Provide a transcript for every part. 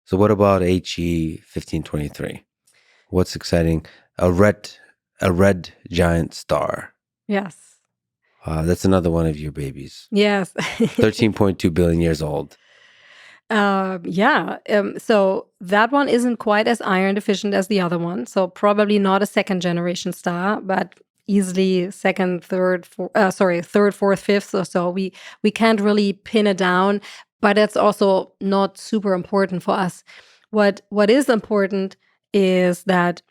So what about HE 1523? What's exciting? A red giant star. Yes. That's another one of your babies. Yes. 13.2 billion years old. So that one isn't quite as iron deficient as the other one. So probably not a second generation star, but easily second, third, third, fourth, fifth or so. We can't really pin it down, but it's also not super important for us. What is important is that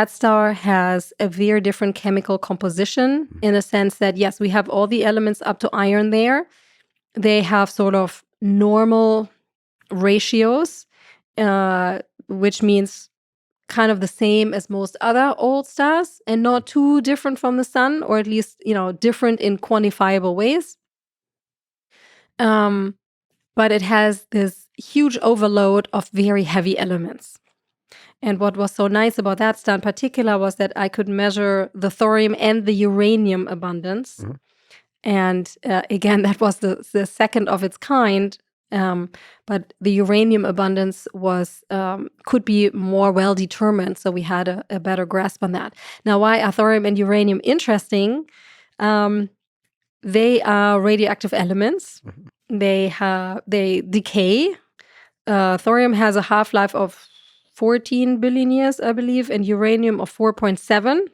star has a very different chemical composition in a sense that, yes, we have all the elements up to iron there. They have sort of normal ratios, which means kind of the same as most other old stars and not too different from the sun, or at least, different in quantifiable ways. But it has this huge overload of very heavy elements. And what was so nice about that star in particular was that I could measure the thorium and the uranium abundance. Mm-hmm. And again, that was the second of its kind. But the uranium abundance was could be more well determined, so we had a better grasp on that. Now, why are thorium and uranium interesting? They are radioactive elements. Mm-hmm. They decay. Thorium has a half-life of 14 billion years, I believe, and uranium of 4.7.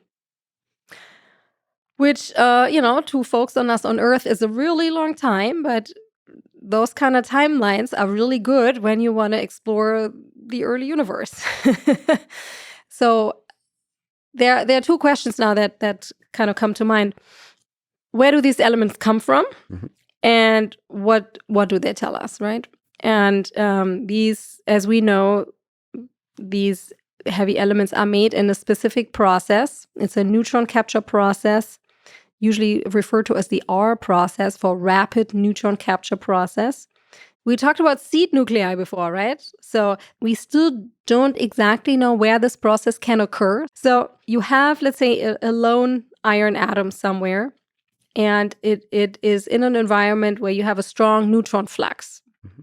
Which, to folks on us on Earth is a really long time, but those kind of timelines are really good when you want to explore the early universe. So there are two questions now that kind of come to mind. Where do these elements come from? Mm-hmm. And what do they tell us, right? And these, as we know, these heavy elements are made in a specific process. It's a neutron capture process, usually referred to as the R process, for rapid neutron capture process. We talked about seed nuclei before, right? So we still don't exactly know where this process can occur. So you have, let's say, a lone iron atom somewhere, and it is in an environment where you have a strong neutron flux. Mm-hmm.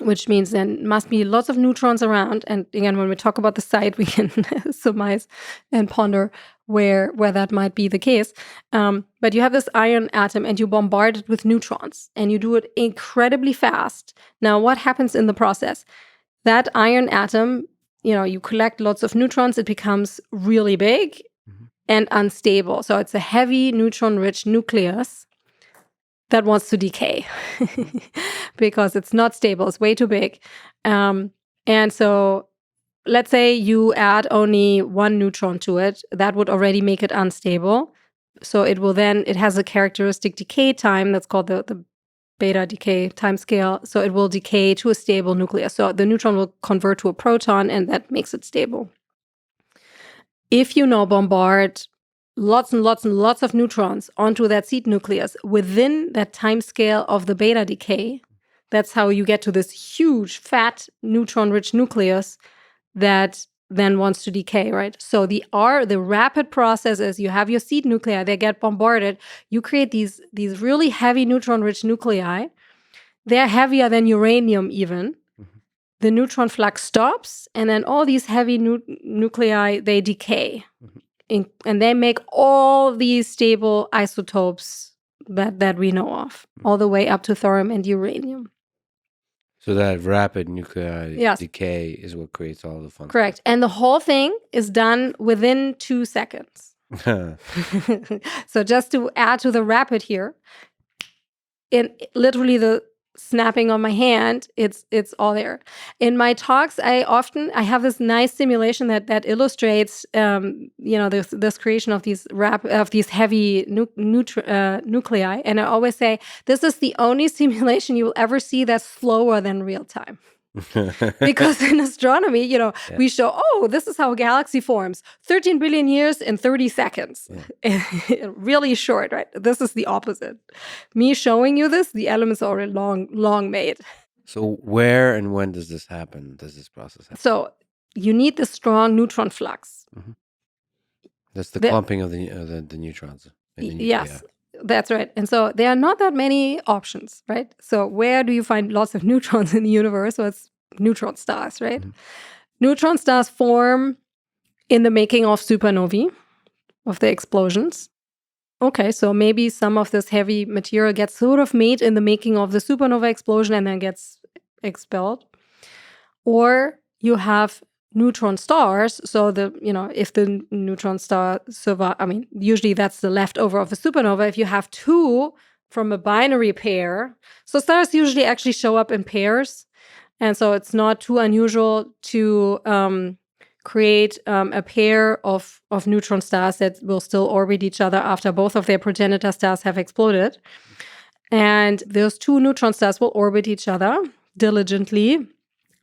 Which means there must be lots of neutrons around. And again, when we talk about the site, we can surmise and ponder where that might be the case. But you have this iron atom and you bombard it with neutrons and you do it incredibly fast. Now, what happens in the process? That iron atom, you collect lots of neutrons, it becomes really big and unstable. So it's a heavy neutron-rich nucleus that wants to decay because it's not stable. It's way too big. And so let's say you add only one neutron to it. That would already make it unstable. So it has a characteristic decay time that's called the beta decay time scale. So it will decay to a stable nucleus. So the neutron will convert to a proton and that makes it stable. If you bombard lots and lots and lots of neutrons onto that seed nucleus within that time scale of the beta decay, that's how you get to this huge, fat, neutron-rich nucleus that then wants to decay, right? So the rapid process is you have your seed nuclei, they get bombarded, you create these really heavy neutron-rich nuclei. They're heavier than uranium even. Mm-hmm. The neutron flux stops, and then all these heavy nuclei, they decay. Mm-hmm. And they make all these stable isotopes that we know of, all the way up to thorium and uranium. So that rapid nuclei decay is what creates all the fun Correct. stuff. And the whole thing is done within 2 seconds. So just to add to the rapid here, in literally the snapping on my hand, it's all there. In my talks, I have this nice simulation that illustrates this creation of these heavy nuclei, and I always say this is the only simulation you will ever see that's slower than real time. Because in astronomy, we show, this is how a galaxy forms, 13 billion years in 30 seconds. Yeah. Really short, right? This is the opposite. Me showing you this, the elements are already long made. So where and when does this happen? Does this process happen? So you need the strong neutron flux. Mm-hmm. That's the clumping of the neutrons. Yes. That's right. And so there are not that many options, right? So where do you find lots of neutrons in the universe? So it's like neutron stars, right? Neutron stars form in the making of supernovae, of the explosions. Okay, so maybe some of this heavy material gets sort of made in the making of the supernova explosion and then gets expelled. Or you have neutron stars. So if the neutron star survive, usually that's the leftover of a supernova. If you have two from a binary pair, so stars usually actually show up in pairs. And so it's not too unusual to create a pair of neutron stars that will still orbit each other after both of their progenitor stars have exploded. And those two neutron stars will orbit each other diligently.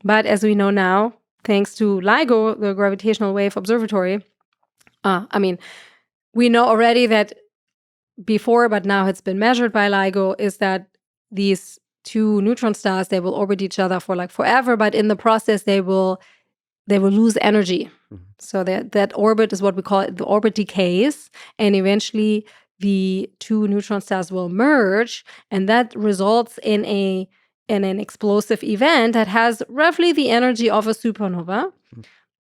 But as we know now, thanks to LIGO, the Gravitational Wave Observatory, we know already that before, but now it's been measured by LIGO, is that these two neutron stars, they will orbit each other for like forever, but in the process, they will lose energy. So that orbit is what we call it, the orbit decays, and eventually the two neutron stars will merge, and that results in an explosive event that has roughly the energy of a supernova.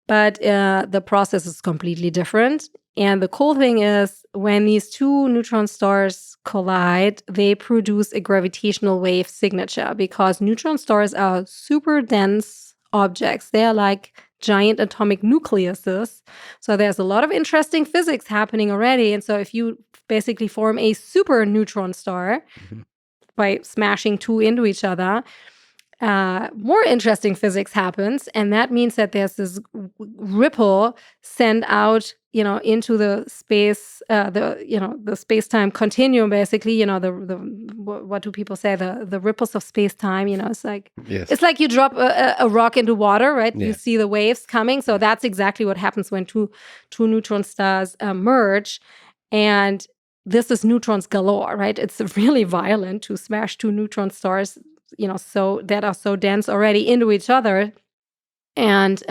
But the process is completely different. And the cool thing is when these two neutron stars collide, they produce a gravitational wave signature because neutron stars are super dense objects. They are like giant atomic nucleuses. So there's a lot of interesting physics happening already. And so if you basically form a super neutron star by smashing two into each other, more interesting physics happens, and that means that there's this ripple sent out, into the space, the space-time continuum. Basically, what do people say? The ripples of space-time. It's like It's like you drop a rock into water, right? Yeah. You see the waves coming. So that's exactly what happens when two neutron stars merge, and this is neutrons galore, right? It's really violent to smash two neutron stars, so that are so dense already into each other. And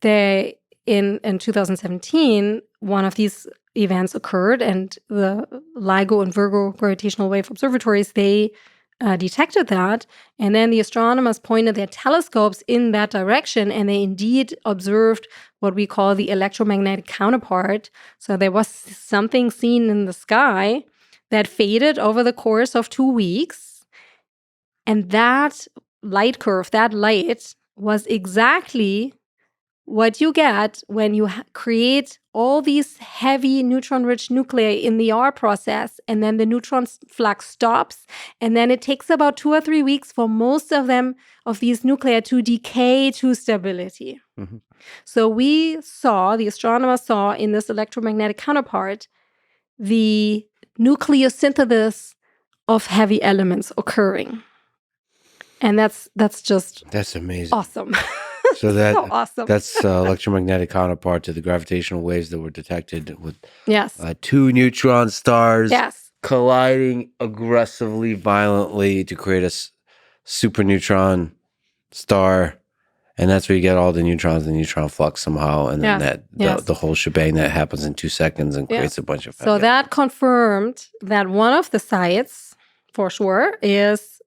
they in 2017, one of these events occurred, and the LIGO and Virgo gravitational wave observatories, they detected that. And then the astronomers pointed their telescopes in that direction, and they indeed observed what we call the electromagnetic counterpart. So there was something seen in the sky that faded over the course of 2 weeks. And that light curve, that light, was exactly what you get when you create all these heavy neutron-rich nuclei in the R process, and then the neutron flux stops, and then it takes about 2 or 3 weeks for most of these nuclei to decay to stability. Mm-hmm. So the astronomers saw in this electromagnetic counterpart the nucleosynthesis of heavy elements occurring. And that's amazing. Awesome. So so awesome. That's electromagnetic counterpart to the gravitational waves that were detected with yes. Two neutron stars yes. colliding aggressively, violently to create a super neutron star. And that's where you get all the neutrons, the neutron flux somehow. And then the whole shebang that happens in 2 seconds and creates a bunch of... So that confirmed that one of the sites, for sure, is...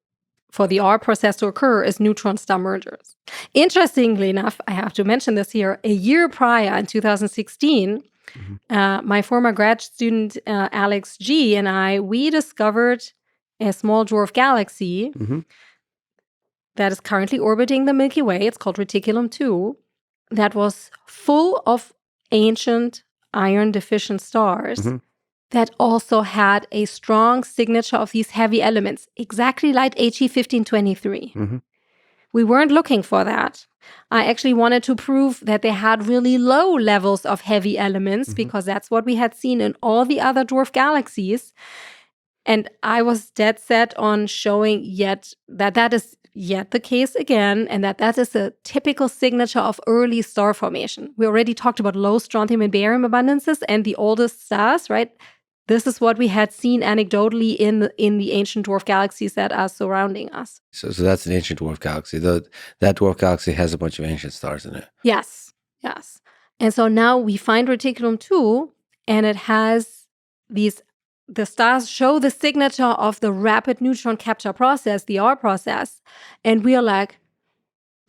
for the R process to occur is neutron star mergers. Interestingly enough, I have to mention this here, a year prior in 2016, my former grad student, Alex G, and we discovered a small dwarf galaxy that is currently orbiting the Milky Way. It's called Reticulum 2, that was full of ancient iron-deficient stars that also had a strong signature of these heavy elements, exactly like HE 1523. We weren't looking for that. I actually wanted to prove that they had really low levels of heavy elements because that's what we had seen in all the other dwarf galaxies. And I was dead set on showing that is yet the case again, and that is a typical signature of early star formation. We already talked about low strontium and barium abundances and the oldest stars, right? This is what we had seen anecdotally in the ancient dwarf galaxies that are surrounding us. So that's an ancient dwarf galaxy. That dwarf galaxy has a bunch of ancient stars in it. Yes. And so now we find Reticulum 2, and it has the stars show the signature of the rapid neutron capture process, the R process. And we are like,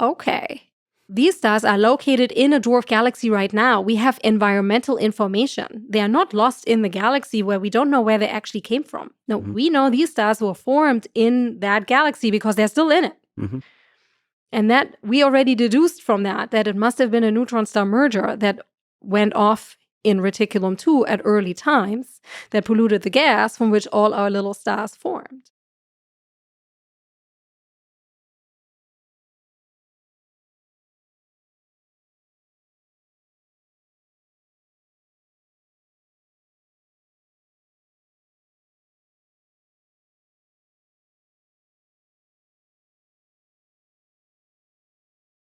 Okay. These stars are located in a dwarf galaxy right now. We have environmental information. They are not lost in the galaxy where we don't know where they actually came from. No, we know these stars were formed in that galaxy because they're still in it. And that we already deduced from that it must have been a neutron star merger that went off in Reticulum 2 at early times that polluted the gas from which all our little stars formed.